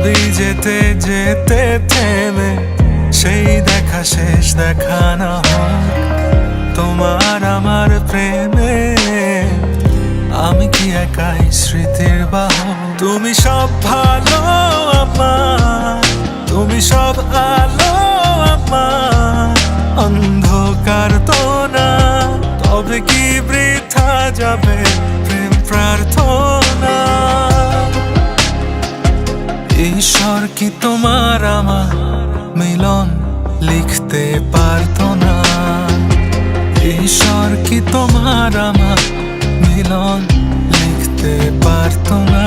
ভাবি যেতে যেতে থেমে সেই দেখা শেষ দেখা না হোক তোমার আমার প্রেমে। আমি কি একাই স্মৃতির বাহক? তুমি সব ভালো আমার, তুমি সব আলো আমার, অন্ধকার তো না। তবে কি বৃথা যাবে প্রেম প্রার্থনা? ঈশ্বর কি তোমার আমার মিলন লিখতে পারতো না? ঈশ্বর কি তোমার আমার মিলন লিখতে পারতো না?